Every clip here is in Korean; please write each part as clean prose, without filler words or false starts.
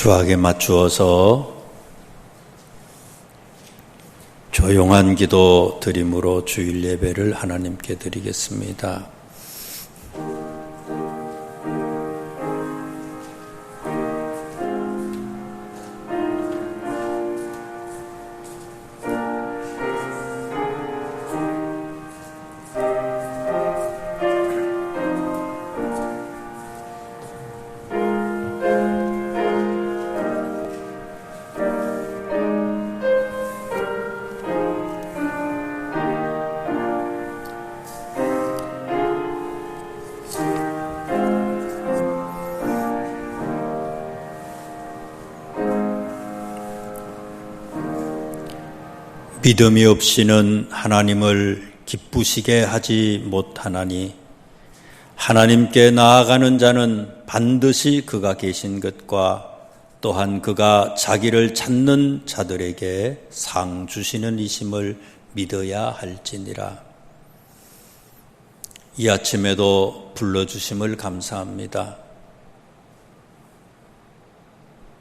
수학에 맞추어서 조용한 기도 드림으로 주일 예배를 하나님께 드리겠습니다. 믿음이 없이는 하나님을 기쁘시게 하지 못하나니 하나님께 나아가는 자는 반드시 그가 계신 것과 또한 그가 자기를 찾는 자들에게 상 주시는 이심을 믿어야 할지니라. 이 아침에도 불러주심을 감사합니다.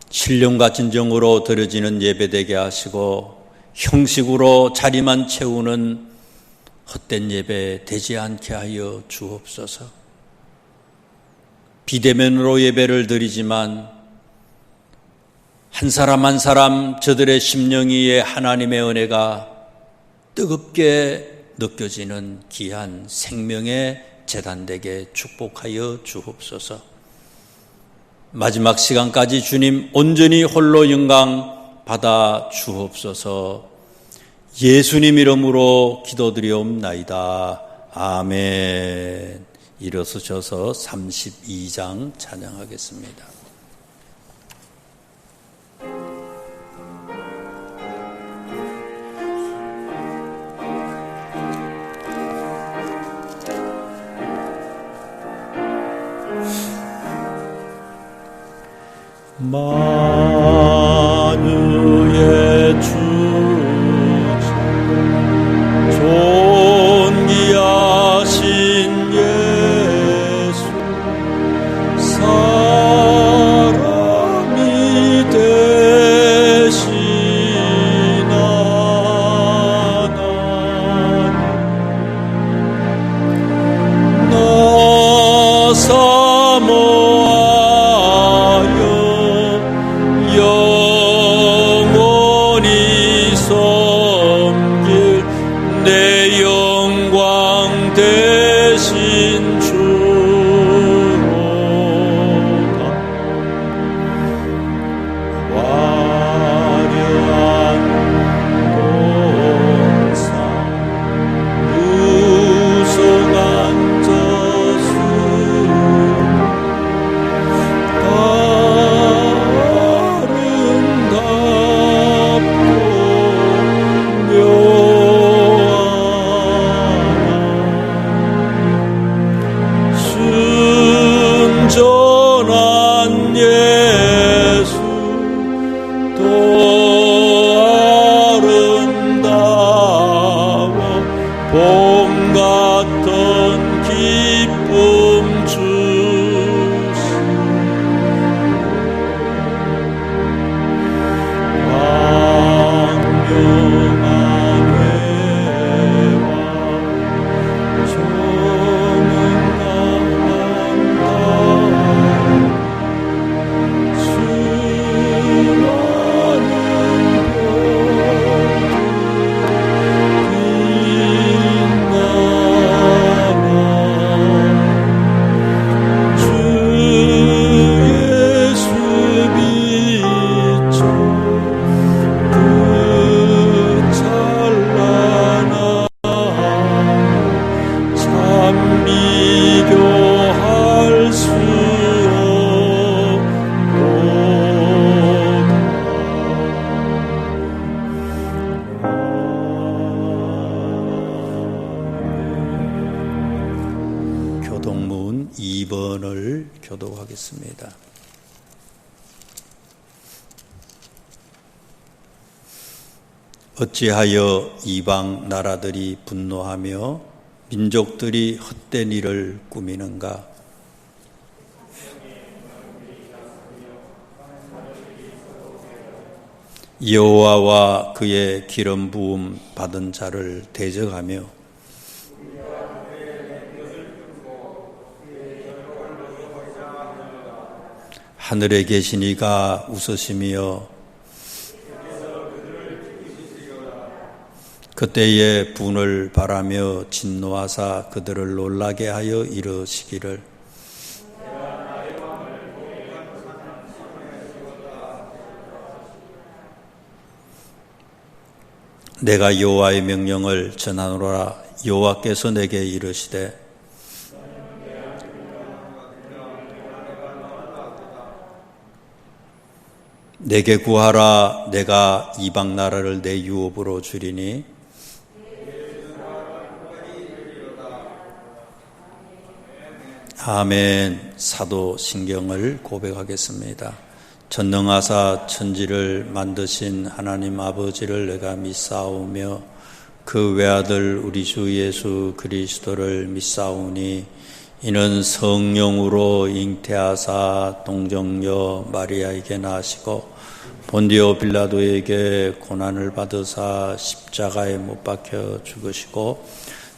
신령과 진정으로 드려지는 예배되게 하시고 형식으로 자리만 채우는 헛된 예배 되지 않게 하여 주옵소서. 비대면으로 예배를 드리지만 한 사람 한 사람 저들의 심령 위에 하나님의 은혜가 뜨겁게 느껴지는 귀한 생명의 제단되게 축복하여 주옵소서. 마지막 시간까지 주님 온전히 홀로 영광 받아 주옵소서. 예수님 이름으로 기도드리옵나이다. 아멘. 일어서셔서 32장 찬양하겠습니다. 만유의 주 존귀하신 예수 사람이 되신 하나님 나 사모하여 영원히 섬길 내 영광 되신 주로다. 화려한 동산 무성한 저수 순전한 예수 또 아름다워 봄 같은 기쁨 주시 광명한 해와 비교할 수 없다. 교동문 2번을 교독하겠습니다. 어찌하여 이방 나라들이 분노하며 민족들이 헛된 일을 꾸미는가? 여호와와 그의 기름 부음 받은 자를 대적하며 하늘에 계신 이가 웃으시며 그때에 분을 바라며 진노하사 그들을 놀라게 하여 이르시기를 내가 여호와의 명령을 전하노라. 여호와께서 내게 이르시되 내게 구하라. 내가 이방 나라를 내 유업으로 주리니 아멘. 사도신경을 고백하겠습니다. 전능하사 천지를 만드신 하나님 아버지를 내가 믿사오며 그 외아들 우리 주 예수 그리스도를 믿사오니 이는 성령으로 잉태하사 동정녀 마리아에게 나시고 본디오 빌라도에게 고난을 받으사 십자가에 못 박혀 죽으시고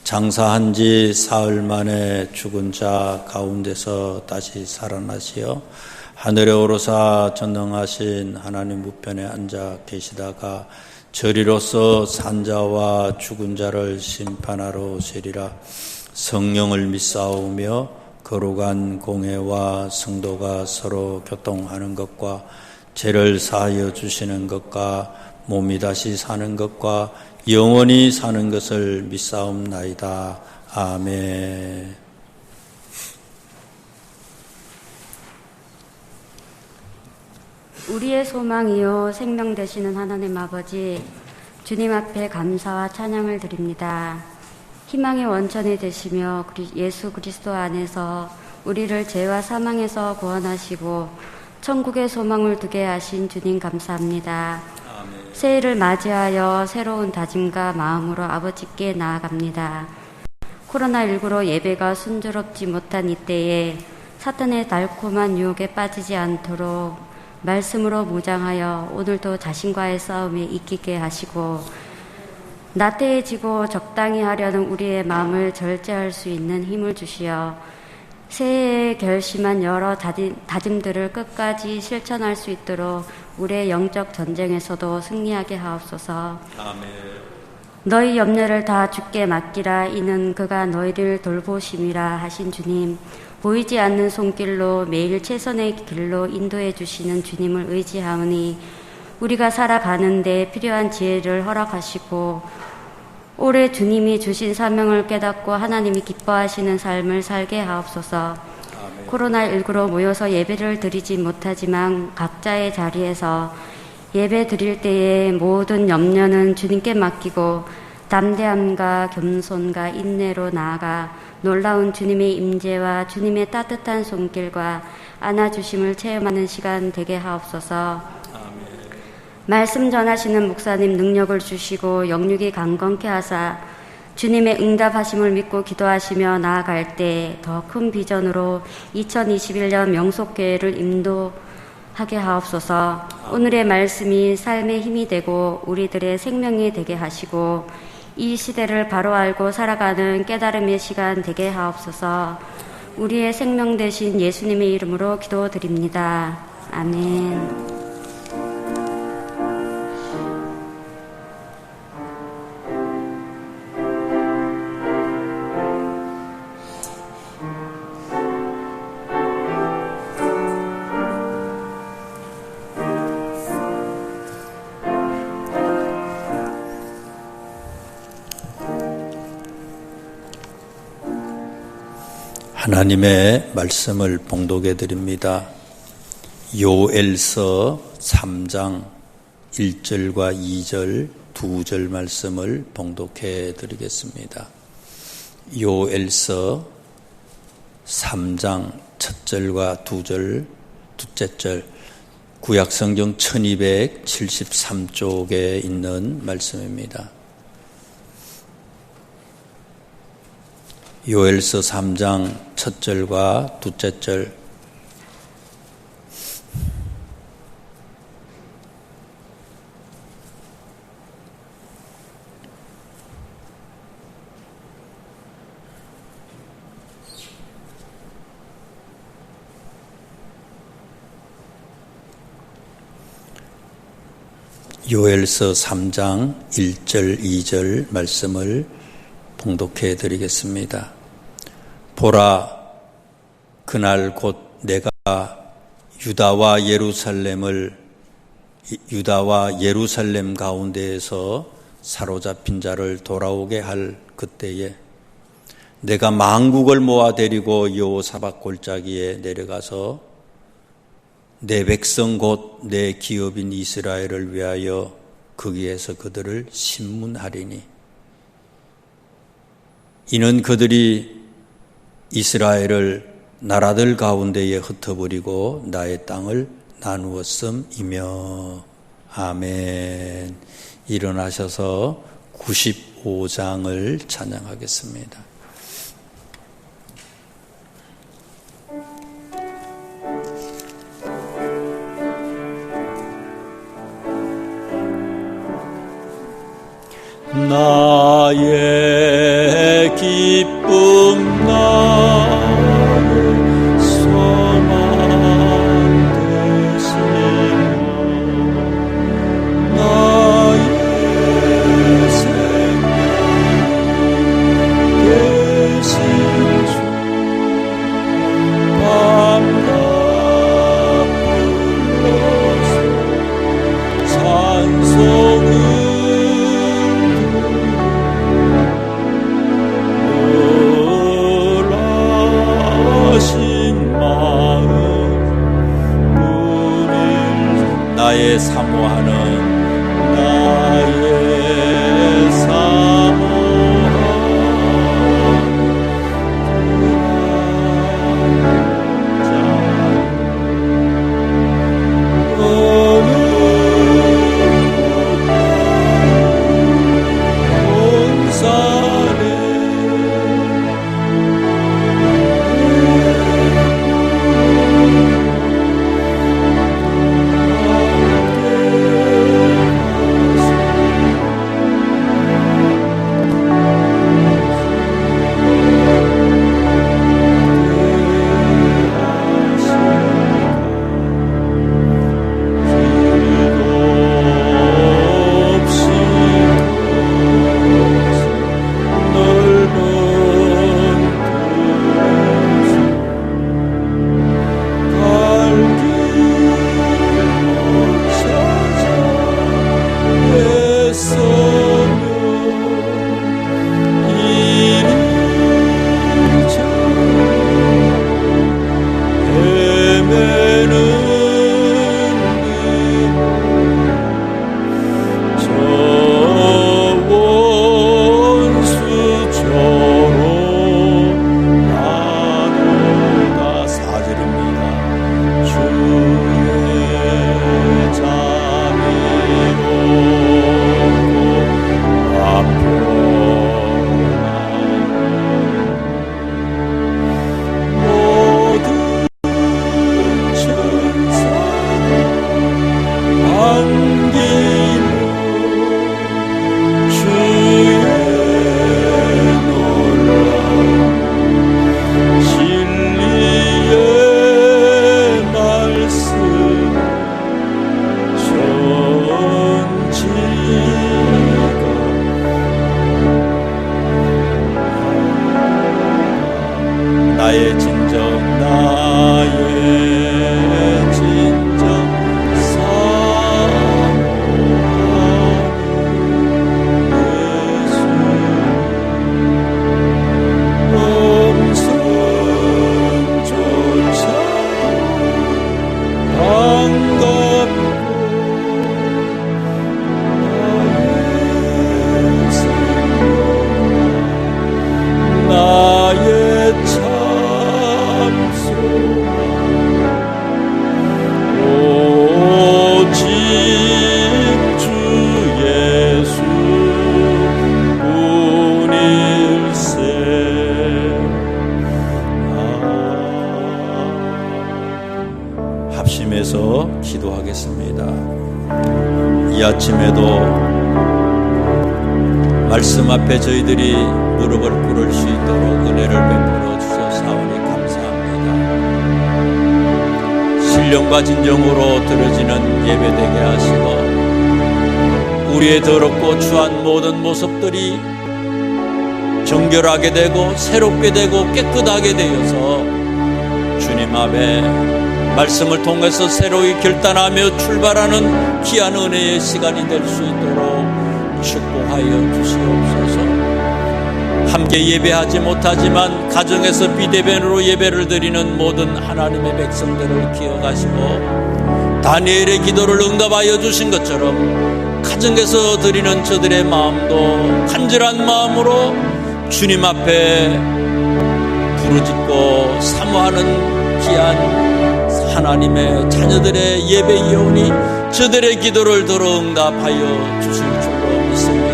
장사한 지 사흘 만에 죽은 자 가운데서 다시 살아나시어 하늘에 오르사 전능하신 하나님 우편에 앉아 계시다가 저리로서 산자와 죽은 자를 심판하러 오시리라. 성령을 믿사오며 거룩한 공회와 성도가 서로 교통하는 것과 죄를 사하여 주시는 것과 몸이 다시 사는 것과 영원히 사는 것을 믿사옵나이다. 아멘. 우리의 소망이요 생명 되시는 하나님 아버지, 주님 앞에 감사와 찬양을 드립니다. 희망의 원천이 되시며 예수 그리스도 안에서 우리를 죄와 사망에서 구원하시고 천국의 소망을 두게 하신 주님 감사합니다. 아멘. 새해를 맞이하여 새로운 다짐과 마음으로 아버지께 나아갑니다. 코로나19로 예배가 순조롭지 못한 이때에 사탄의 달콤한 유혹에 빠지지 않도록 말씀으로 무장하여 오늘도 자신과의 싸움에 이기게 하시고 나태해지고 적당히 하려는 우리의 마음을 절제할 수 있는 힘을 주시어 새해에 결심한 여러 다짐들을 끝까지 실천할 수 있도록 우리의 영적 전쟁에서도 승리하게 하옵소서. 아멘. 너희 염려를 다 주께 맡기라. 이는 그가 너희를 돌보심이라 하신 주님, 보이지 않는 손길로 매일 최선의 길로 인도해 주시는 주님을 의지하오니 우리가 살아가는데 필요한 지혜를 허락하시고 올해 주님이 주신 사명을 깨닫고 하나님이 기뻐하시는 삶을 살게 하옵소서. 코로나19로 모여서 예배를 드리지 못하지만 각자의 자리에서 예배 드릴 때의 모든 염려는 주님께 맡기고 담대함과 겸손과 인내로 나아가 놀라운 주님의 임재와 주님의 따뜻한 손길과 안아주심을 체험하는 시간 되게 하옵소서. 말씀 전하시는 목사님 능력을 주시고 영육이 강건케 하사 주님의 응답하심을 믿고 기도하시며 나아갈 때 더 큰 비전으로 2021년 명속교회를 인도하게 하옵소서. 오늘의 말씀이 삶의 힘이 되고 우리들의 생명이 되게 하시고 이 시대를 바로 알고 살아가는 깨달음의 시간 되게 하옵소서. 우리의 생명 되신 예수님의 이름으로 기도드립니다. 아멘. 하나님의 말씀을 봉독해 드립니다. 요엘서 3장 1절과 2절 2절 말씀을 봉독해 드리겠습니다. 요엘서 3장 1절과 2절 둘째 절 구약성경 1273쪽에 있는 말씀입니다. 요엘서 3장 첫 절과 둘째 절 요엘서 3장 1절 2절 말씀을 봉독해 드리겠습니다. 보라, 그날 곧 내가 유다와 예루살렘 가운데에서 사로잡힌 자를 돌아오게 할 그때에 내가 만국을 모아 데리고 여호사밧 골짜기에 내려가서 내 백성 곧 내 기업인 이스라엘을 위하여 거기에서 그들을 심문하리니 이는 그들이 이스라엘을 나라들 가운데에 흩어버리고 나의 땅을 나누었음이며. 아멘. 일어나셔서 95장을 찬양하겠습니다. 나의 기쁨 나의 소망 되시며 나의 생명 되신 주 밤낮 불러서 찬송을 나의 사모하는 나의 사모하는 자 어느 온산에 나의 진정 사모하는 예수 om성조차 반갑고 나의 생명 나의 오직 주 예수 뿐일세. 합심해서 기도하겠습니다. 이 아침에도 말씀 앞에 저희들이 무릎을 꿇을 수 있도록 은혜를 베풀어 주셔사오니 감사합니다. 신령과 진정으로 드려지는 예배되게 하시고 우리의 더럽고 추한 모든 모습들이 정결하게 되고 새롭게 되고 깨끗하게 되어서 주님 앞에 말씀을 통해서 새로이 결단하며 출발하는 귀한 은혜의 시간이 될 수 있도록 축복하여 주시옵소서. 함께 예배하지 못하지만 가정에서 비대면으로 예배를 드리는 모든 하나님의 백성들을 기억하시고 다니엘의 기도를 응답하여 주신 것처럼 가정에서 드리는 저들의 마음도 간절한 마음으로 주님 앞에 부르짖고 사모하는 귀한 하나님의 자녀들의 예배 예언이 저들의 기도를 들어 응답하여 주실 줄로 믿습니다.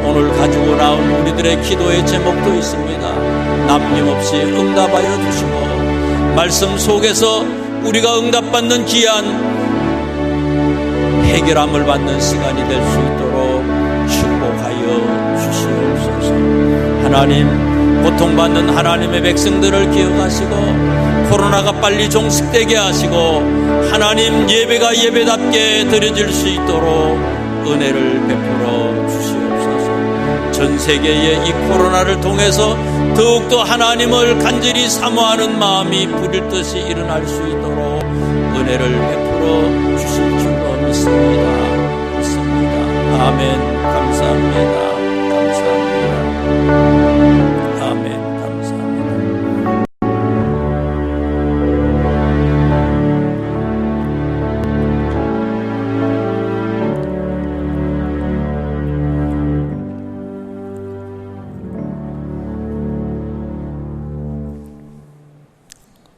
오늘 가지고 나온 우리들의 기도의 제목도 있습니다. 남김없이 응답하여 주시고 말씀 속에서 우리가 응답받는 귀한 해결함을 받는 시간이 될 수 있도록 축복하여 주시옵소서. 하나님, 고통받는 하나님의 백성들을 기억하시고 코로나가 빨리 종식되게 하시고 하나님 예배가 예배답게 드려질 수 있도록 은혜를 베풀어 주시옵소서. 전 세계의 이 코로나를 통해서 더욱더 하나님을 간절히 사모하는 마음이 불일 듯이 일어날 수 있도록 은혜를 베풀어 주실 줄로 믿습니다. 아멘. 감사합니다. 아멘. 감사합니다.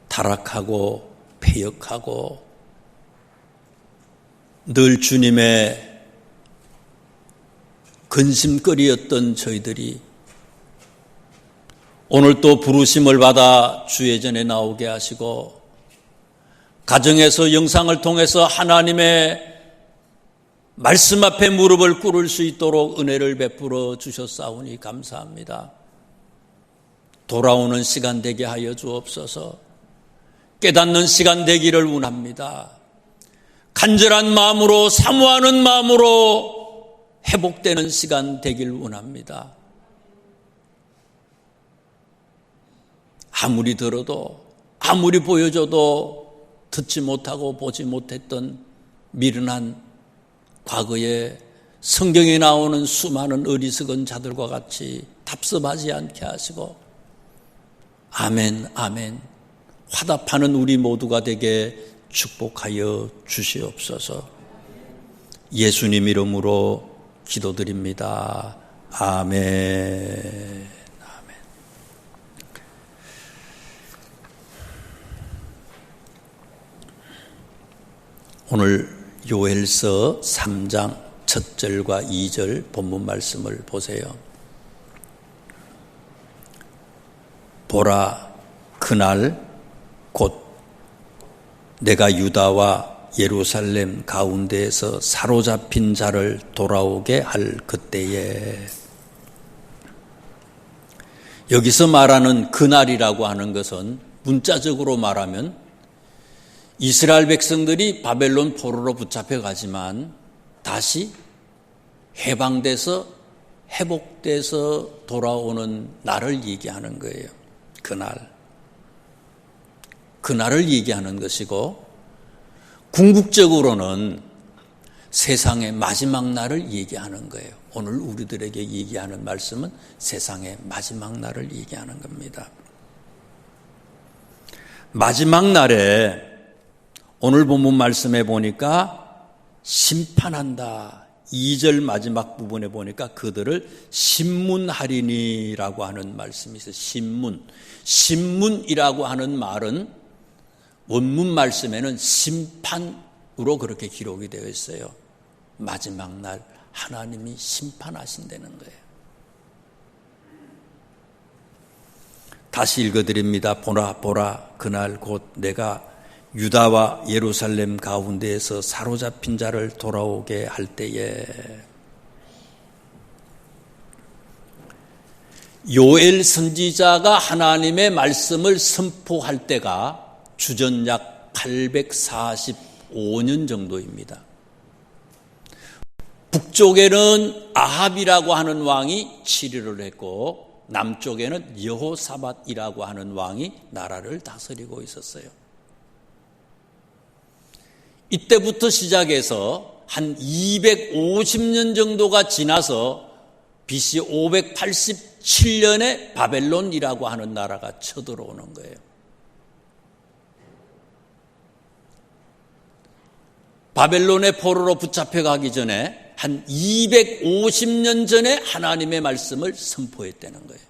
타락하고 패역하고 늘 주님의 근심거리였던 저희들이 오늘 또 부르심을 받아 주의 전에 나오게 하시고 가정에서 영상을 통해서 하나님의 말씀 앞에 무릎을 꿇을 수 있도록 은혜를 베풀어 주셨사오니 감사합니다. 돌아오는 시간 되게 하여 주옵소서. 깨닫는 시간 되기를 원합니다. 간절한 마음으로 사모하는 마음으로 회복되는 시간 되길 원합니다. 아무리 들어도 아무리 보여줘도 듣지 못하고 보지 못했던 미련한 과거에 성경에 나오는 수많은 어리석은 자들과 같이 답습하지 않게 하시고 아멘 아멘 화답하는 우리 모두가 되게 축복하여 주시옵소서. 예수님 이름으로 기도드립니다. 아멘. 오늘 요엘서 3장 1절과 2절 본문 말씀을 보세요. 보라, 그날 곧 내가 유다와 예루살렘 가운데에서 사로잡힌 자를 돌아오게 할 그때에, 여기서 말하는 그날이라고 하는 것은 문자적으로 말하면 이스라엘 백성들이 바벨론 포로로 붙잡혀 가지만 다시 해방돼서 회복돼서 돌아오는 날을 얘기하는 거예요. 그날을 얘기하는 것이고, 궁극적으로는 세상의 마지막 날을 얘기하는 거예요. 오늘 우리들에게 얘기하는 말씀은 세상의 마지막 날을 얘기하는 겁니다. 마지막 날에 오늘 본문 말씀에 보니까 심판한다. 2절 마지막 부분에 보니까 그들을 신문하리니라고 하는 말씀이 있어요. 신문이라고 하는 말은 원문 말씀에는 심판으로 그렇게 기록이 되어 있어요. 마지막 날 하나님이 심판하신다는 거예요. 다시 읽어드립니다. 보라 그날 곧 내가 유다와 예루살렘 가운데에서 사로잡힌 자를 돌아오게 할 때에, 요엘 선지자가 하나님의 말씀을 선포할 때가 주전 약 845년 정도입니다. 북쪽에는 아합이라고 하는 왕이 치리를 했고 남쪽에는 여호사밧이라고 하는 왕이 나라를 다스리고 있었어요. 이때부터 시작해서 한 250년 정도가 지나서 BC 587년에 바벨론이라고 하는 나라가 쳐들어오는 거예요. 바벨론의 포로로 붙잡혀가기 전에 한 250년 전에 하나님의 말씀을 선포했다는 거예요.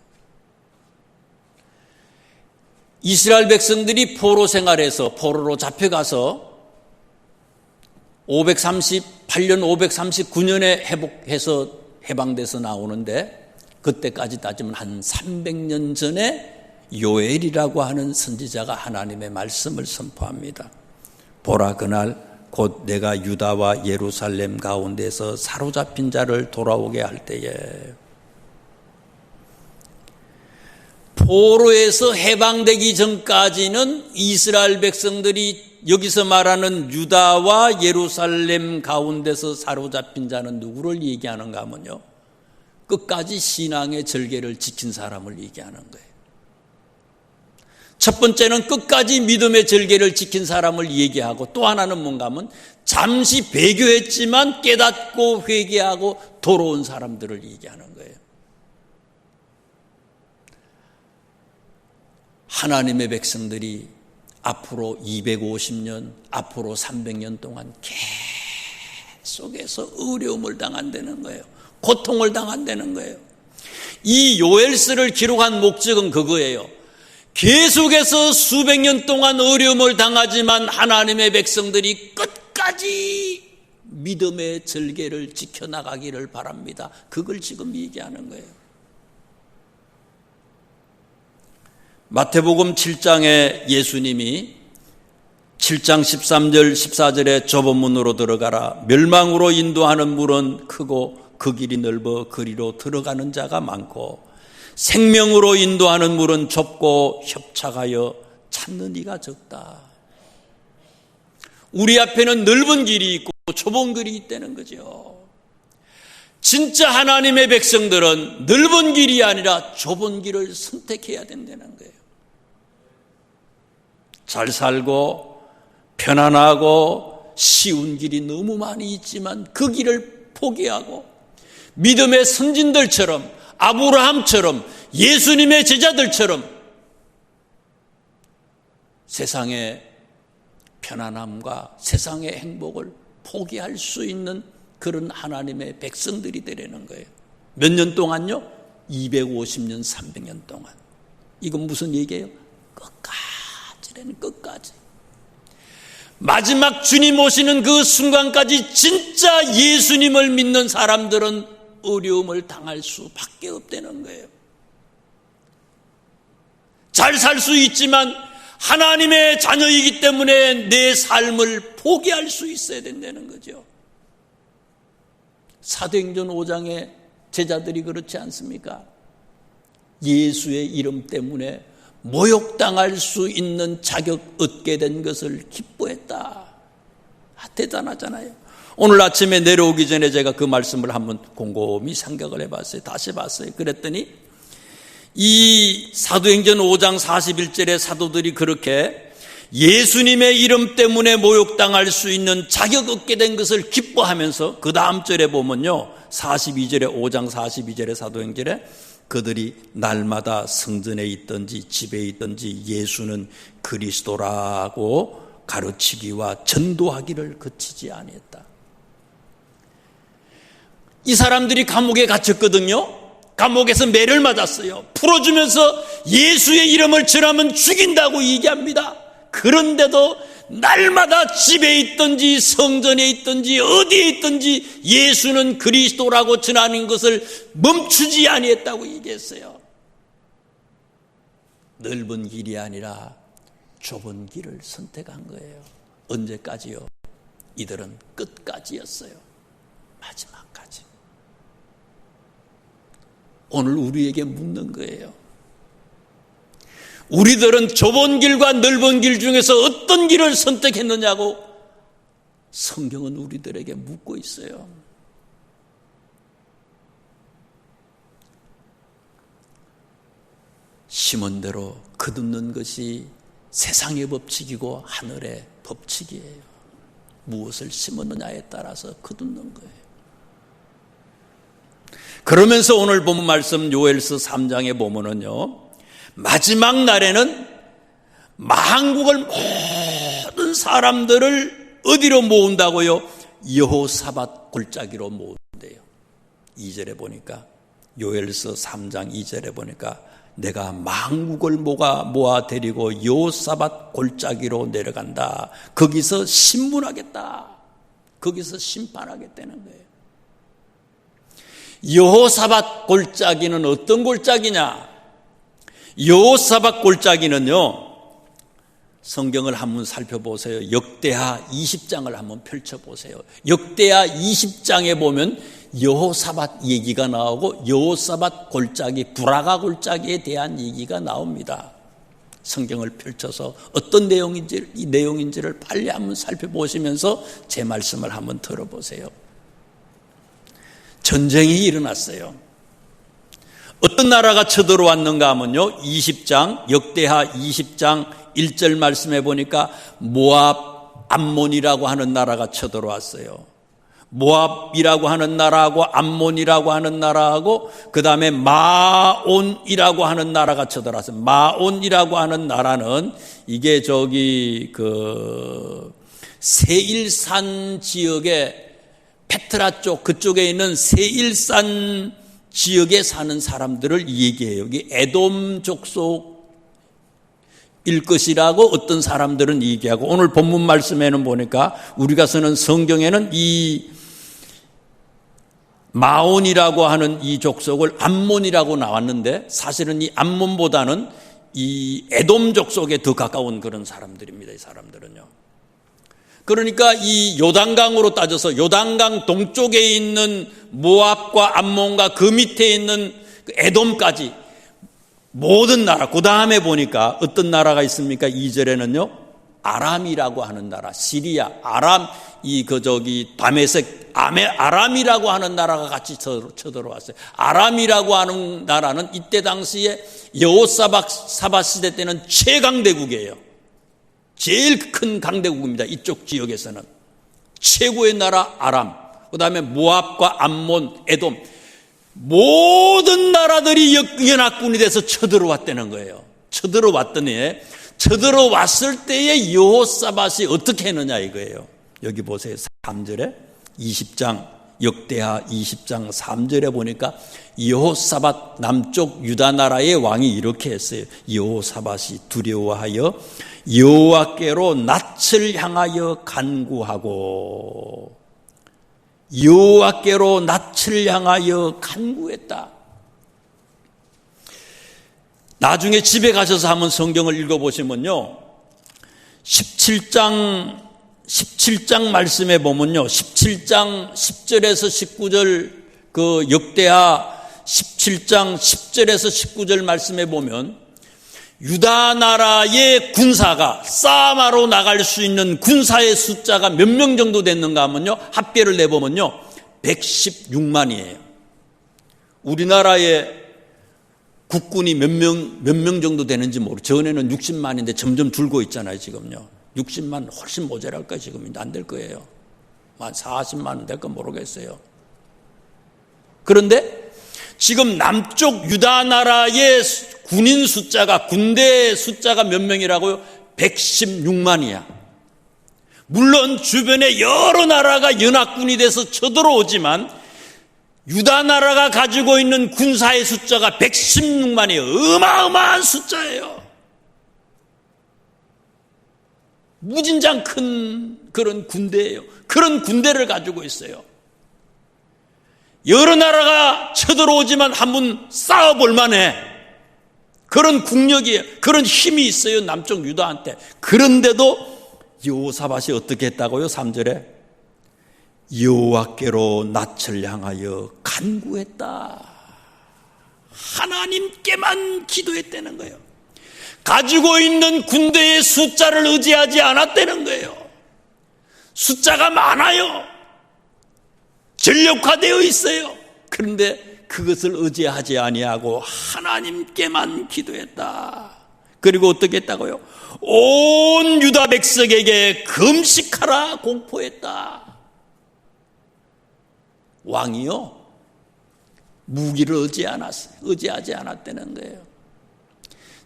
이스라엘 백성들이 포로 생활에서 포로로 잡혀가서 538년, 539년에 회복해서 해방돼서 나오는데 그때까지 따지면 한 300년 전에 요엘이라고 하는 선지자가 하나님의 말씀을 선포합니다. 보라, 그날 곧 내가 유다와 예루살렘 가운데서 사로잡힌 자를 돌아오게 할 때에, 포로에서 해방되기 전까지는 이스라엘 백성들이 여기서 말하는 유다와 예루살렘 가운데서 사로잡힌 자는 누구를 얘기하는가 하면요, 끝까지 신앙의 절개를 지킨 사람을 얘기하는 거예요. 첫 번째는 끝까지 믿음의 절개를 지킨 사람을 얘기하고, 또 하나는 뭔가 하면 잠시 배교했지만 깨닫고 회개하고 돌아온 사람들을 얘기하는 거예요. 하나님의 백성들이 앞으로 250년, 앞으로 300년 동안 계속해서 어려움을 당한다는 거예요. 고통을 당한다는 거예요. 이 요엘서를 기록한 목적은 그거예요. 계속해서 수백 년 동안 어려움을 당하지만 하나님의 백성들이 끝까지 믿음의 절개를 지켜나가기를 바랍니다. 그걸 지금 얘기하는 거예요. 마태복음 7장에 예수님이 7장 13절 14절에 좁은 문으로 들어가라. 멸망으로 인도하는 문은 크고 그 길이 넓어 그리로 들어가는 자가 많고 생명으로 인도하는 문은 좁고 협착하여 찾는 이가 적다. 우리 앞에는 넓은 길이 있고 좁은 길이 있다는 거죠. 진짜 하나님의 백성들은 넓은 길이 아니라 좁은 길을 선택해야 된다는 거예요. 잘 살고 편안하고 쉬운 길이 너무 많이 있지만 그 길을 포기하고 믿음의 선진들처럼, 아브라함처럼, 예수님의 제자들처럼 세상의 편안함과 세상의 행복을 포기할 수 있는 그런 하나님의 백성들이 되려는 거예요. 몇 년 동안요? 250년, 300년 동안. 이건 무슨 얘기예요? 끝까지라는, 끝까지. 마지막 주님 오시는 그 순간까지 진짜 예수님을 믿는 사람들은 어려움을 당할 수밖에 없다는 거예요. 잘 살 수 있지만 하나님의 자녀이기 때문에 내 삶을 포기할 수 있어야 된다는 거죠. 사도행전 5장의 제자들이 그렇지 않습니까? 예수의 이름 때문에 모욕당할 수 있는 자격 얻게 된 것을 기뻐했다. 대단하잖아요. 오늘 아침에 내려오기 전에 제가 그 말씀을 한번 곰곰이 생각을 해봤어요. 다시 봤어요. 그랬더니 이 사도행전 5장 41절에 사도들이 그렇게 예수님의 이름 때문에 모욕당할 수 있는 자격 얻게 된 것을 기뻐하면서 그 다음 절에 보면요, 42절에 5장 42절에 사도행전에 그들이 날마다 성전에 있든지 집에 있든지 예수는 그리스도라고 가르치기와 전도하기를 그치지 아니했다. 이 사람들이 감옥에 갇혔거든요. 감옥에서 매를 맞았어요. 풀어주면서 예수의 이름을 전하면 죽인다고 얘기합니다. 그런데도 날마다 집에 있든지 성전에 있든지 어디에 있든지 예수는 그리스도라고 전하는 것을 멈추지 아니했다고 얘기했어요. 넓은 길이 아니라 좁은 길을 선택한 거예요. 언제까지요? 이들은 끝까지였어요. 마지막까지. 오늘 우리에게 묻는 거예요. 우리들은 좁은 길과 넓은 길 중에서 어떤 길을 선택했느냐고 성경은 우리들에게 묻고 있어요. 심은 대로 거두는 것이 세상의 법칙이고 하늘의 법칙이에요. 무엇을 심었느냐에 따라서 거두는 거예요. 그러면서 오늘 본 말씀 요엘서 3장에 보면은요, 마지막 날에는 만국을 모든 사람들을 어디로 모은다고요? 여호사밧 골짜기로 모은대요. 2절에 보니까, 요엘서 3장 2절에 보니까 내가 만국을 모아 데리고 여호사밧 골짜기로 내려간다. 거기서 신문하겠다. 거기서 심판하겠다는 거예요. 여호사밧 골짜기는 어떤 골짜기냐? 여호사밧 골짜기는요, 성경을 한번 살펴보세요. 역대하 20장을 한번 펼쳐보세요. 역대하 20장에 보면 여호사밧 얘기가 나오고 여호사밧 골짜기, 브라가 골짜기에 대한 얘기가 나옵니다. 성경을 펼쳐서 어떤 내용인지를 빨리 한번 살펴보시면서 제 말씀을 한번 들어보세요. 전쟁이 일어났어요. 어떤 나라가 쳐들어왔는가 하면요, 20장, 역대하 20장 1절 말씀해 보니까 모압, 암몬이라고 하는 나라가 쳐들어왔어요. 모압이라고 하는 나라하고 암몬이라고 하는 나라하고 그 다음에 마온이라고 하는 나라가 쳐들어왔어요. 마온이라고 하는 나라는 이게 세일산 지역에 페트라 쪽 그쪽에 있는 세일산 지역에 사는 사람들을 얘기해요. 여기 에돔 족속일 것이라고 어떤 사람들은 얘기하고, 오늘 본문 말씀에는 보니까 우리가 쓰는 성경에는 이 마온이라고 하는 이 족속을 암몬이라고 나왔는데, 사실은 이 암몬보다는 이 에돔 족속에 더 가까운 그런 사람들입니다. 이 사람들은요. 그러니까 이 요단강으로 따져서 요단강 동쪽에 있는 모압과 암몬과 그 밑에 있는 에돔까지 모든 나라, 그 다음에 보니까 어떤 나라가 있습니까? 2절에는요, 아람이라고 하는 나라, 시리아, 아람, 다메섹, 아람이라고 하는 나라가 같이 쳐들어왔어요. 아람이라고 하는 나라는 이때 당시에 여호사밧 시대 때는 최강대국이에요. 제일 큰 강대국입니다. 이쪽 지역에서는. 최고의 나라 아람, 그 다음에 모압과 암몬, 에돔, 모든 나라들이 연합군이 돼서 쳐들어왔다는 거예요. 쳐들어왔을 때에 여호사밧이 어떻게 했느냐 이거예요. 여기 보세요. 3절에 20장, 역대하 20장 3절에 보니까 여호사밧 남쪽 유다 나라의 왕이 이렇게 했어요. 여호사밧이 두려워하여 여호와께로 낯을 향하여 간구하고, 여호와께로 낯을 향하여 간구했다. 나중에 집에 가셔서 한번 성경을 읽어보시면요, 17장 말씀에 보면요, 17장 10절에서 19절, 그 역대하 17장 10절에서 19절 말씀에 보면 유다 나라의 군사가 싸움하러 나갈 수 있는 군사의 숫자가 몇 명 정도 됐는가 하면요, 합계를 내보면요 116만이에요. 우리나라의 국군이 몇 명 정도 되는지 모르겠어요. 전에는 60만인데 점점 줄고 있잖아요. 지금요 60만 훨씬 모자랄까 지금 안 될 거예요. 한 40만은 될까 모르겠어요. 그런데 지금 남쪽 유다 나라의 군인 숫자가, 군대 숫자가 몇 명이라고요? 116만이야. 물론 주변에 여러 나라가 연합군이 돼서 쳐들어오지만 유다 나라가 가지고 있는 군사의 숫자가 116만이에요. 어마어마한 숫자예요. 무진장 큰 그런 군대예요. 그런 군대를 가지고 있어요. 여러 나라가 쳐들어오지만 한번 싸워볼 만해. 그런 국력이에요. 그런 힘이 있어요. 남쪽 유다한테. 그런데도 여호사밧이 어떻게 했다고요? 3절에 여호와께로 낯을 향하여 간구했다. 하나님께만 기도했다는 거예요. 가지고 있는 군대의 숫자를 의지하지 않았다는 거예요. 숫자가 많아요. 전력화되어 있어요. 그런데 그것을 의지하지 아니하고 하나님께만 기도했다. 그리고 어떻게 했다고요? 온 유다 백성에게 금식하라 공포했다. 왕이요, 무기를 의지하지 않았다는 거예요.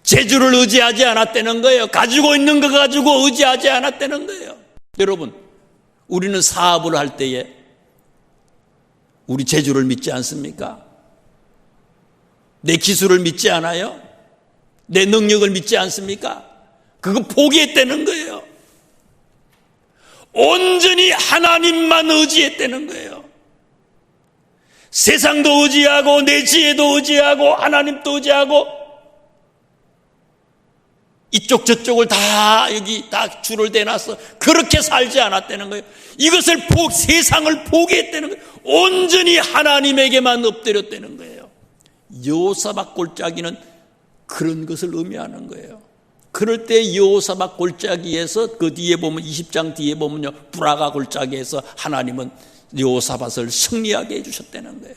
재주를 의지하지 않았다는 거예요. 가지고 있는 거 가지고 의지하지 않았다는 거예요. 여러분, 우리는 사업을 할 때에 우리 재주를 믿지 않습니까? 내 기술을 믿지 않아요? 내 능력을 믿지 않습니까? 그거 포기했다는 거예요. 온전히 하나님만 의지했다는 거예요. 세상도 의지하고 내 지혜도 의지하고 하나님도 의지하고 이쪽 저쪽을 다 여기 다 줄을 대놨어. 그렇게 살지 않았다는 거예요. 이것을 세상을 포기했다는 거예요. 온전히 하나님에게만 엎드렸다는 거예요. 여호사밧 골짜기는 그런 것을 의미하는 거예요. 그럴 때 여호사밧 골짜기에서 그 뒤에 보면 20장 뒤에 보면요, 브라가 골짜기에서 하나님은 여호사밧을 승리하게 해주셨다는 거예요.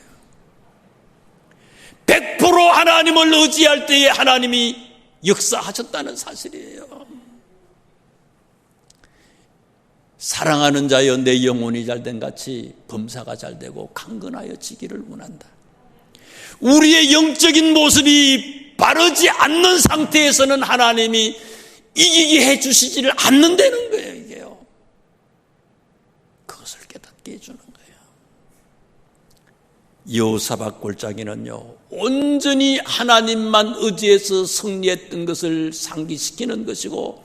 100% 하나님을 의지할 때에 하나님이 역사하셨다는 사실이에요. 사랑하는 자여 내 영혼이 잘된 같이 범사가 잘되고 강건하여 지기를 원한다. 우리의 영적인 모습이 바르지 않는 상태에서는 하나님이 이기게 해주시지를 않는다는 거예요. 이게요. 그것을 깨닫게 해주는 거예요. 여호사밧 골짜기는요, 온전히 하나님만 의지해서 승리했던 것을 상기시키는 것이고,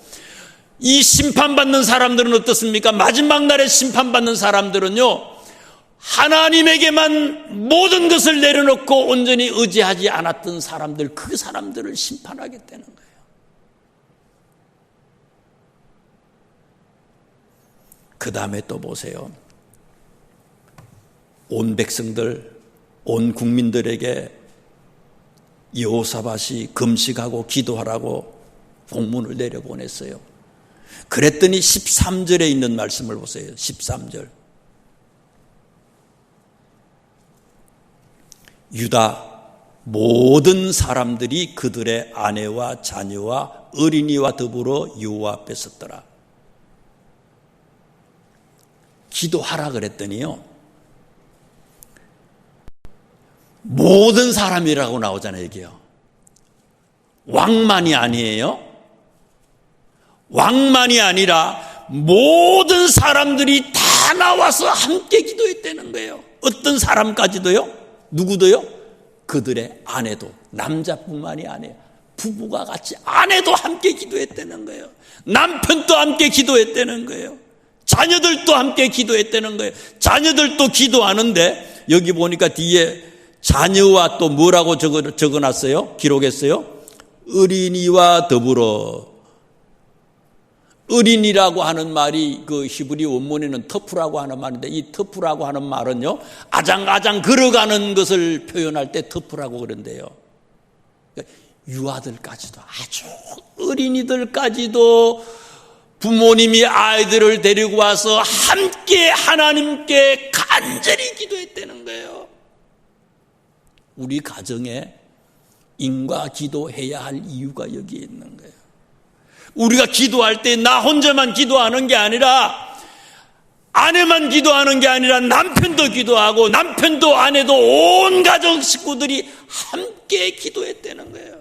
이 심판받는 사람들은 어떻습니까? 마지막 날에 심판받는 사람들은요, 하나님에게만 모든 것을 내려놓고 온전히 의지하지 않았던 사람들, 그 사람들을 심판하겠다는 거예요. 그 다음에 또 보세요. 온 백성들, 온 국민들에게 여호사밧이 금식하고 기도하라고 공문을 내려보냈어요. 그랬더니 13절에 있는 말씀을 보세요. 13절. 유다 모든 사람들이 그들의 아내와 자녀와 어린이와 더불어 여호와 앞에 섰더라. 기도하라 그랬더니요, 모든 사람이라고 나오잖아요. 이게요, 왕만이 아니에요. 왕만이 아니라 모든 사람들이 다 나와서 함께 기도했다는 거예요. 어떤 사람까지도요? 누구도요? 그들의 아내도, 남자뿐만이 아니에요. 부부가 같이 아내도 함께 기도했다는 거예요. 남편도 함께 기도했다는 거예요. 자녀들도 함께 기도했다는 거예요. 자녀들도 기도하는데 여기 보니까 뒤에 자녀와 또 뭐라고 적어놨어요? 기록했어요? 어린이와 더불어. 어린이라고 하는 말이 그 히브리 원문에는 터프라고 하는 말인데, 이 터프라고 하는 말은요, 아장아장 걸어가는 것을 표현할 때 터프라고 그런대요. 그러니까 유아들까지도, 아주 어린이들까지도 부모님이 아이들을 데리고 와서 함께 하나님께 간절히 기도했다는 거예요. 우리 가정에 인과 기도해야 할 이유가 여기에 있는 거예요. 우리가 기도할 때 나 혼자만 기도하는 게 아니라, 아내만 기도하는 게 아니라 남편도 기도하고 남편도 아내도 온 가족 식구들이 함께 기도했다는 거예요.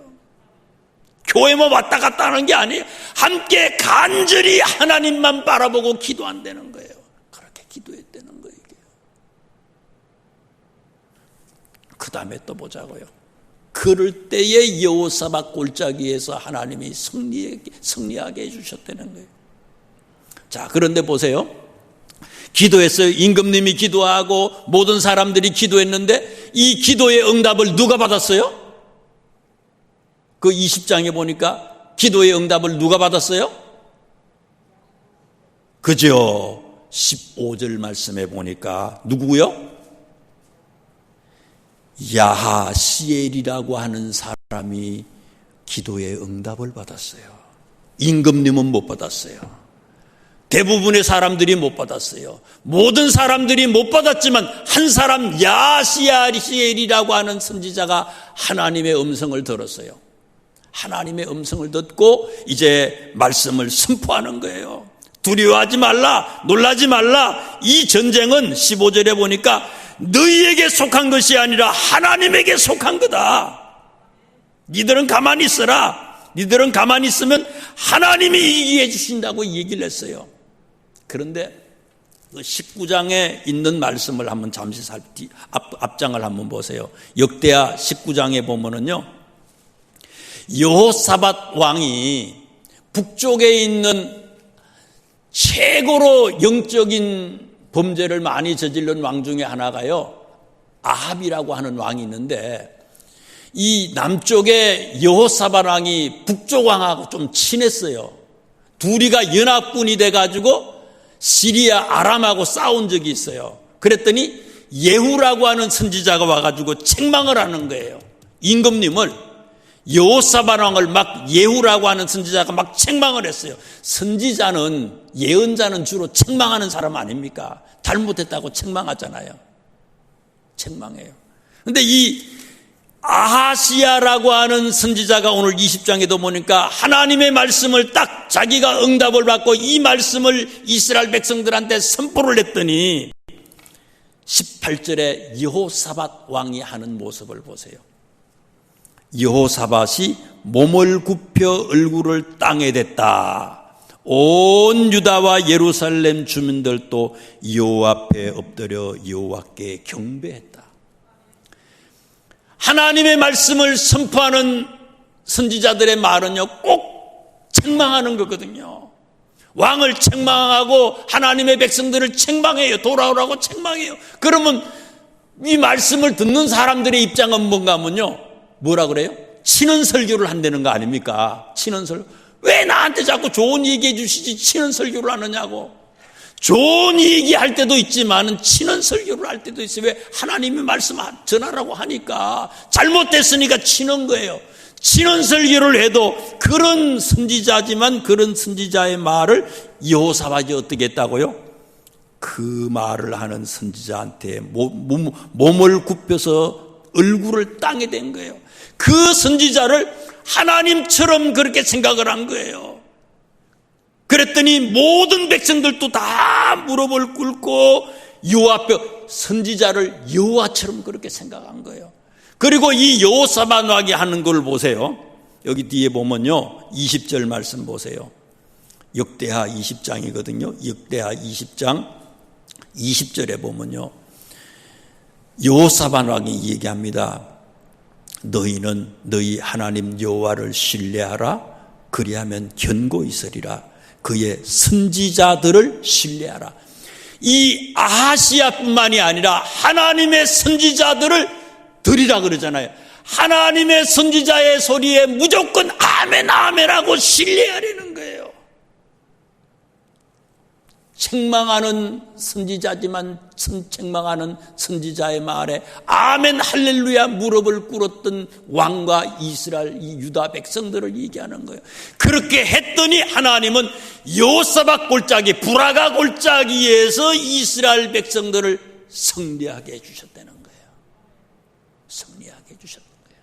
교회만 왔다 갔다 하는 게 아니에요. 함께 간절히 하나님만 바라보고 기도한다는 거예요. 그렇게 기도했다는 거예요. 그 다음에 또 보자고요. 그럴 때에 여호사밧 골짜기에서 하나님이 승리하게 해주셨다는 거예요. 자, 그런데 보세요. 기도했어요. 임금님이 기도하고 모든 사람들이 기도했는데 이 기도의 응답을 누가 받았어요? 그 20장에 보니까 기도의 응답을 누가 받았어요? 그죠? 15절 말씀에 보니까 누구요? 야하시엘이라고 하는 사람이 기도의 응답을 받았어요. 임금님은 못 받았어요. 대부분의 사람들이 못 받았어요. 모든 사람들이 못 받았지만 한 사람 야시엘이라고 하는 선지자가 하나님의 음성을 들었어요. 하나님의 음성을 듣고 이제 말씀을 선포하는 거예요. 두려워하지 말라, 놀라지 말라. 이 전쟁은 15절에 보니까 너희에게 속한 것이 아니라 하나님에게 속한 거다. 니들은 가만히 있어라. 니들은 가만히 있으면 하나님이 이기게 해주신다고 얘기를 했어요. 그런데 19장에 있는 말씀을 한번 잠시 앞장을 한번 보세요. 역대하 19장에 보면은요, 여호사밧 왕이 북쪽에 있는 최고로 영적인 범죄를 많이 저지른 왕 중에 하나가요, 아합이라고 하는 왕이 있는데, 이 남쪽에 여호사밧 왕이 북쪽 왕하고 좀 친했어요. 둘이가 연합군이 돼가지고 시리아 아람하고 싸운 적이 있어요. 그랬더니 예후라고 하는 선지자가 와가지고 책망을 하는 거예요. 임금님을, 여호사밧 왕을 막 예후라고 하는 선지자가 막 책망을 했어요. 선지자는, 예언자는 주로 책망하는 사람 아닙니까? 잘못했다고 책망하잖아요. 책망해요. 근데 이 아하시야라고 하는 선지자가 오늘 20장에도 보니까 하나님의 말씀을 딱 자기가 응답을 받고 이 말씀을 이스라엘 백성들한테 선포를 했더니 18절에 여호사밧 왕이 하는 모습을 보세요. 여호사밧이 몸을 굽혀 얼굴을 땅에 댔다. 온 유다와 예루살렘 주민들도 여호와 앞에 엎드려 여호와께 경배했다. 하나님의 말씀을 선포하는 선지자들의 말은요, 꼭 책망하는 거거든요. 왕을 책망하고 하나님의 백성들을 책망해요. 돌아오라고 책망해요. 그러면 이 말씀을 듣는 사람들의 입장은 뭔가 하면요, 뭐라 그래요? 친언 설교를 한다는 거 아닙니까? 친언 설교. 왜 나한테 자꾸 좋은 얘기해 주시지 친언 설교를 하느냐고. 좋은 얘기할 때도 있지만 친언 설교를 할 때도 있어요. 왜? 하나님의 말씀 전하라고 하니까. 잘못됐으니까 친언 거예요. 친언 설교를 해도 그런 선지자지만 그런 선지자의 말을 여호사밧이 어떻게 했다고요? 그 말을 하는 선지자한테 몸을 굽혀서 얼굴을 땅에 댄 거예요. 그 선지자를 하나님처럼 그렇게 생각을 한 거예요. 그랬더니 모든 백성들도 다 무릎을 꿇고 여호와 앞에 선지자를 여호와처럼 그렇게 생각한 거예요. 그리고 이 여호사밧 왕이 하는 걸 보세요. 여기 뒤에 보면요, 20절 말씀 보세요. 역대하 20장이거든요. 역대하 20장 20절에 보면요, 여호사밧 왕이 얘기합니다. 너희는 너희 하나님 여호와를 신뢰하라. 그리하면 견고히 있으리라. 그의 선지자들을 신뢰하라. 이 아하시야뿐만이 아니라 하나님의 선지자들을 들이라 그러잖아요. 하나님의 선지자의 소리에 무조건 아멘 아멘하고 신뢰하려는 거예요. 책망하는 선지자지만 책망하는 선지자의 말에 아멘 할렐루야 무릎을 꿇었던 왕과 이스라엘 이 유다 백성들을 얘기하는 거예요. 그렇게 했더니 하나님은 여호사밧 골짜기 브라가 골짜기에서 이스라엘 백성들을 승리하게 해주셨다는 거예요. 승리하게 해주셨던 거예요.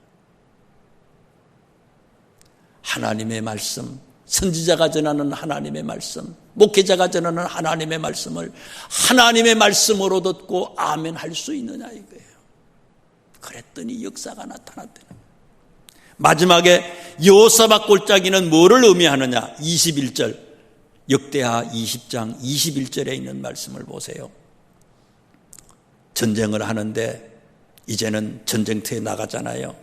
하나님의 말씀, 선지자가 전하는 하나님의 말씀, 목회자가 전하는 하나님의 말씀을 하나님의 말씀으로 듣고 아멘 할 수 있느냐 이거예요. 그랬더니 역사가 나타났다는 거예요. 마지막에 여호사밧 골짜기는 뭐를 의미하느냐? 21절 역대하 20장 21절에 있는 말씀을 보세요. 전쟁을 하는데 이제는 전쟁터에 나가잖아요.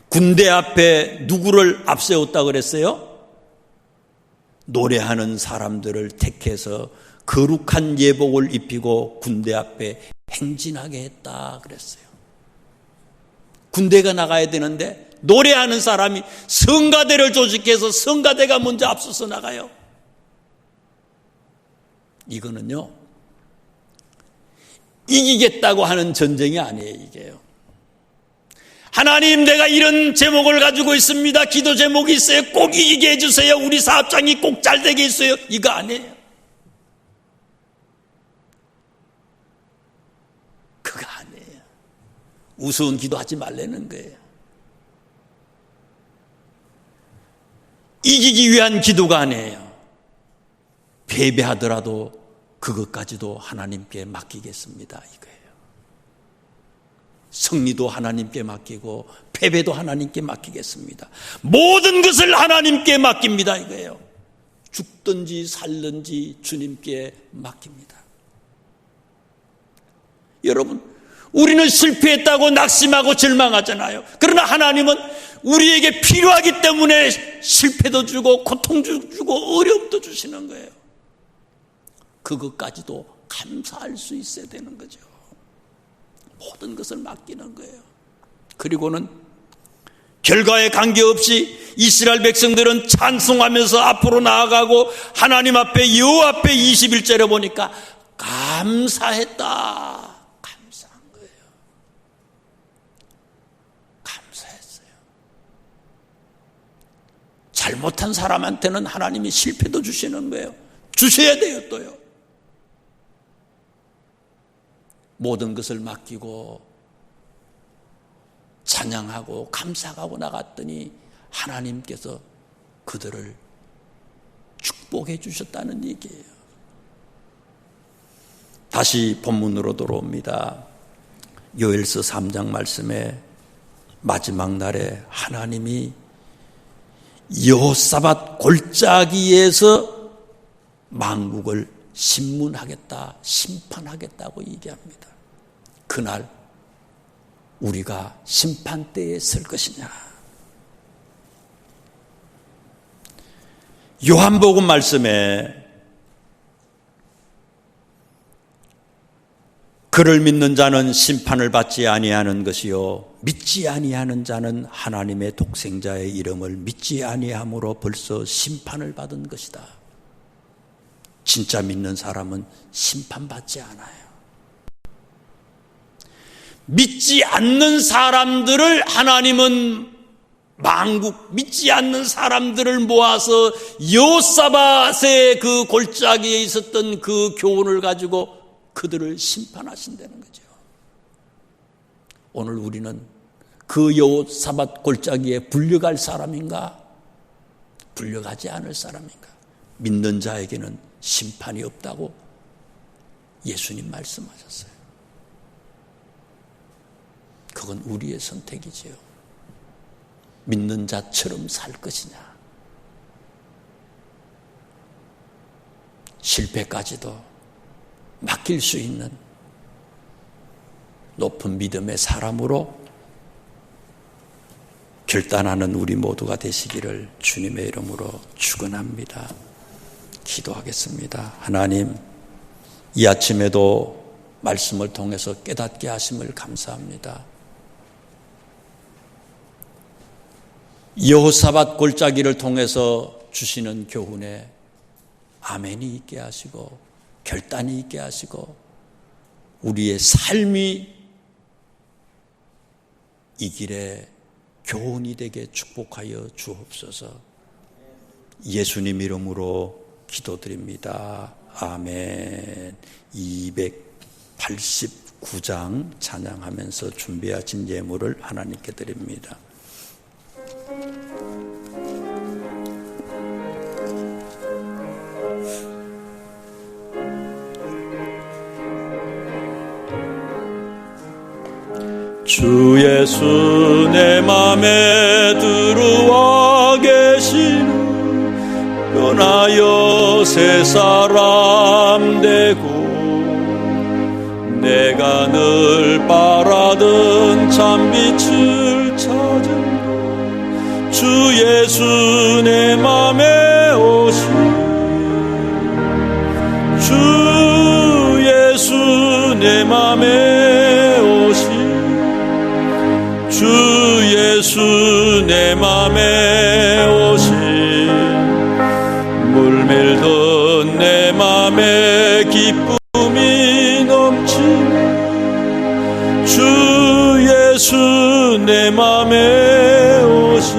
군대 앞에 누구를 앞세웠다 그랬어요? 노래하는 사람들을 택해서 거룩한 예복을 입히고 군대 앞에 행진하게 했다 그랬어요. 군대가 나가야 되는데 노래하는 사람이 성가대를 조직해서 성가대가 먼저 앞서서 나가요. 이거는요, 이기겠다고 하는 전쟁이 아니에요. 이게요. 하나님, 내가 이런 제목을 가지고 있습니다. 기도 제목이 있어요. 꼭 이기게 해주세요. 우리 사업장이 꼭 잘되게 해주세요. 이거 아니에요. 아니에요. 우스운 기도하지 말라는 거예요. 이기기 위한 기도가 아니에요. 패배하더라도 그것까지도 하나님께 맡기겠습니다, 이거예요. 승리도 하나님께 맡기고 패배도 하나님께 맡기겠습니다. 모든 것을 하나님께 맡깁니다, 이거예요. 죽든지 살든지 주님께 맡깁니다. 여러분, 우리는 실패했다고 낙심하고 절망하잖아요. 그러나 하나님은 우리에게 필요하기 때문에 실패도 주고 고통도 주고 어려움도 주시는 거예요. 그것까지도 감사할 수 있어야 되는 거죠. 모든 것을 맡기는 거예요. 그리고는 결과에 관계없이 이스라엘 백성들은 찬송하면서 앞으로 나아가고 하나님 앞에 여호와 앞에 21절에 보니까 감사했다. 감사한 거예요. 감사했어요. 잘못한 사람한테는 하나님이 실패도 주시는 거예요. 주셔야 돼요, 또요. 모든 것을 맡기고 찬양하고 감사하고 나갔더니 하나님께서 그들을 축복해 주셨다는 얘기예요. 다시 본문으로 돌아옵니다. 요엘서 3장 말씀에 마지막 날에 하나님이 여호사밧 골짜기에서 만국을 심문하겠다, 심판하겠다고 얘기합니다. 그날 우리가 심판대에 설 것이냐. 요한복음 말씀에 그를 믿는 자는 심판을 받지 아니하는 것이요 믿지 아니하는 자는 하나님의 독생자의 이름을 믿지 아니함으로 벌써 심판을 받은 것이다. 진짜 믿는 사람은 심판받지 않아요. 믿지 않는 사람들을 하나님은 만국, 믿지 않는 사람들을 모아서 여호사밧의 그 골짜기에 있었던 그 교훈을 가지고 그들을 심판하신다는 거죠. 오늘 우리는 그 여호사밧 골짜기에 불려갈 사람인가? 불려가지 않을 사람인가? 믿는 자에게는 심판이 없다고 예수님 말씀하셨어요. 그건 우리의 선택이지요. 믿는 자처럼 살 것이냐, 실패까지도 맡길 수 있는 높은 믿음의 사람으로 결단하는 우리 모두가 되시기를 주님의 이름으로 축원합니다. 기도하겠습니다. 하나님, 이 아침에도 말씀을 통해서 깨닫게 하심을 감사합니다. 여호사밧 골짜기를 통해서 주시는 교훈에 아멘이 있게 하시고 결단이 있게 하시고 우리의 삶이 이 길에 교훈이 되게 축복하여 주옵소서. 예수님 이름으로 기도드립니다. 아멘. 289장 찬양하면서 준비하신 예물을 하나님께 드립니다. 주 예수 내 맘에 들어와 계시는 변하여 새 사람 되고 내가 늘 바라던 참빛을 찾은 주 예수 내 맘에 오시 주 예수 내 맘에 오시 주 예수 내 맘에 오시 물밀던 내 맘에 기쁨이 넘치네 주 예수 내 맘에 오시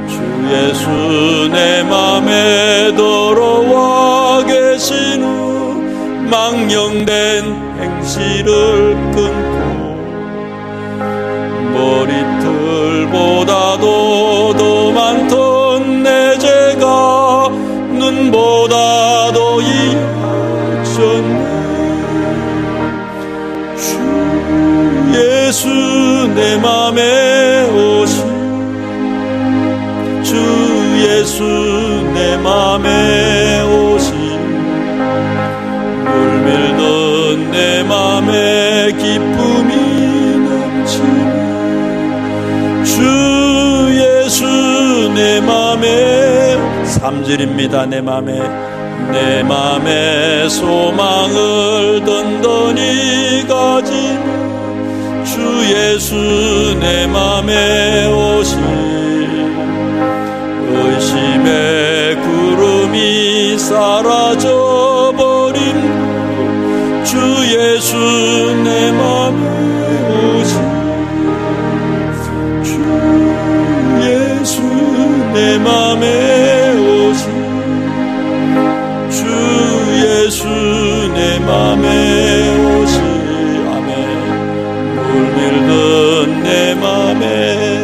주 예수 내 맘에 들어와 계신 후 망령된 행실을 끊고 머리털보다도 더 많던 내 죄가 눈보다도 이어졌네. 주 예수 내 맘에 오시오. 주 예수 내 맘에 오시오. 물밀던 내 맘에 기쁨이 넘치네. 주 예수 내 맘에 3절입니다. 내 맘에 소망을 든든히 가진 주 예수 내 맘에 오시. 의심의 구름이 사라져버린 주 예수 내 맘에 오시. 주 예수 내 맘에 오시. 주 예수 내 맘에 오시. 아멘. 물밀던 내 맘에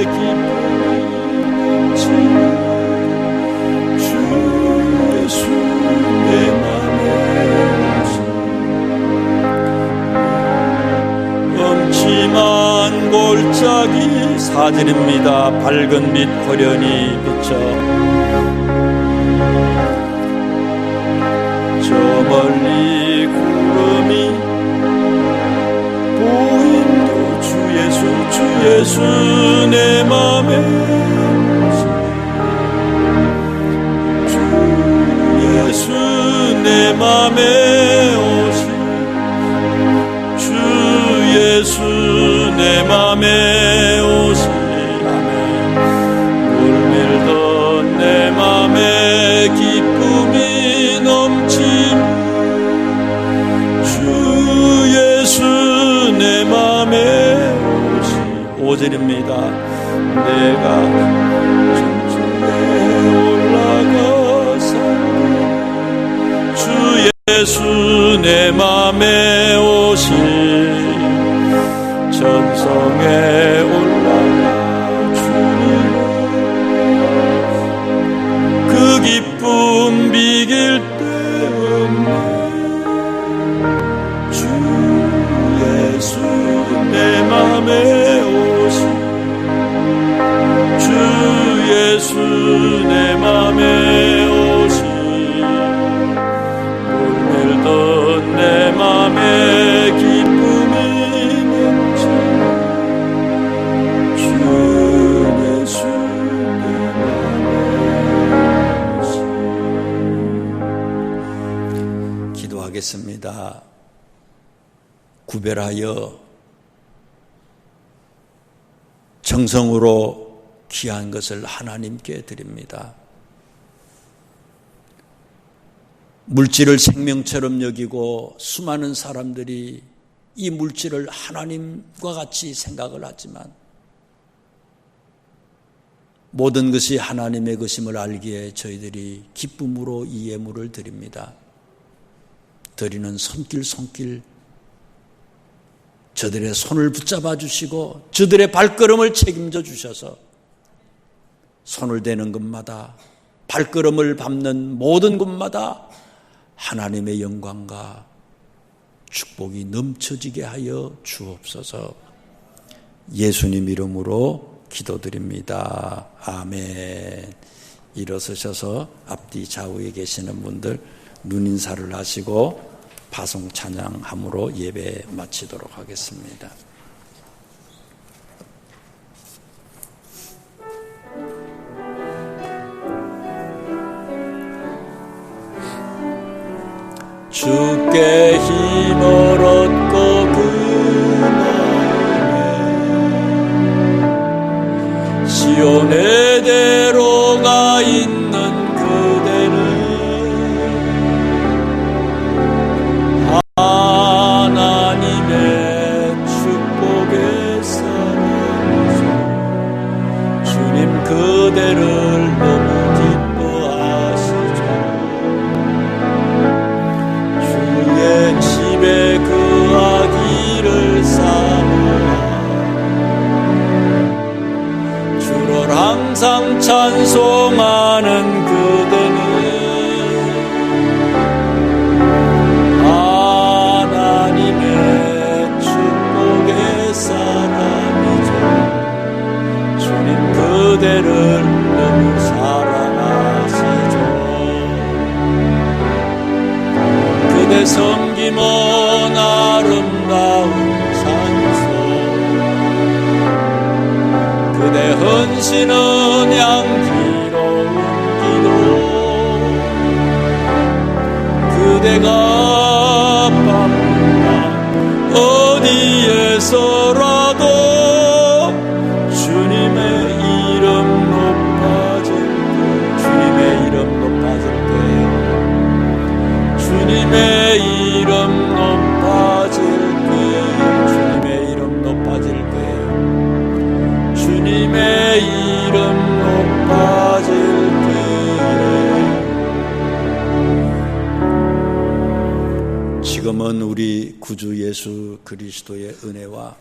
기쁨이 주 예수 내 맘에 오시. 엄침한 골짜기 4절입니다. 밝은 빛 호련히 비쳐 저 멀리 구름이 보인도 주 예수 내 맘에 주 예수 내 맘에 오시. 주 예수 내 맘에 오시. 아멘. 물밀던 내 맘에 기쁨이 넘치는 주 예수 내 맘에 오시. 5절입니다. 내가 천국에 올라가 살리 주 예수 내 맘에 오시. 천성에 올라가 주님 그 기쁨 비길 데 없네. 주 예수 내 맘에 오시. 주 예수 내 맘에 오시. 물밀던 내 맘에 기쁨이 넘치 주 예수 내 맘에 오시. 기도하겠습니다. 구별하여 정성으로 귀한 것을 하나님께 드립니다. 물질을 생명처럼 여기고 수많은 사람들이 이 물질을 하나님과 같이 생각을 하지만 모든 것이 하나님의 것임을 알기에 저희들이 기쁨으로 이 예물을 드립니다. 드리는 손길 저들의 손을 붙잡아 주시고 저들의 발걸음을 책임져 주셔서 손을 대는 곳마다 발걸음을 밟는 모든 곳마다 하나님의 영광과 축복이 넘쳐지게 하여 주옵소서. 예수님 이름으로 기도드립니다. 아멘. 일어서셔서 앞뒤 좌우에 계시는 분들 눈인사를 하시고 파송 찬양함으로 예배 마치도록 하겠습니다. 주께 힘을 얻고 그 마음에 시온의 대로가 있는 그대는 하나님의 축복의 사랑이죠. 주님 그대를 너무 기뻐하시죠. 주의 섬김은 아름다운 찬송 그대 헌신은 향기로운 기도 그대가 바쁘다 어디에서라도 주님의 이름 높아질 주님의 이름 높아질 거예요. 주님의 이름 높아질 거예요. 주님의 이름 높아질 거예요. 주님의 이름 높아질 거예요. 지금은 우리 구주 예수 그리스도의 은혜와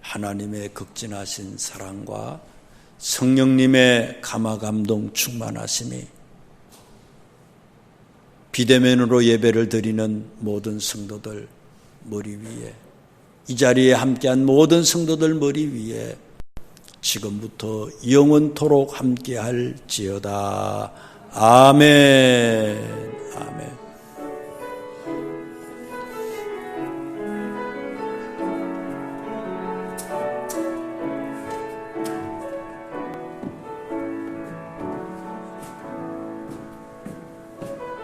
하나님의 극진하신 사랑과 성령님의 감화감동 충만하심이 비대면으로 예배를 드리는 모든 성도들 머리 위에 이 자리에 함께한 모든 성도들 머리 위에 지금부터 영원토록 함께할지어다. 아멘. 아멘.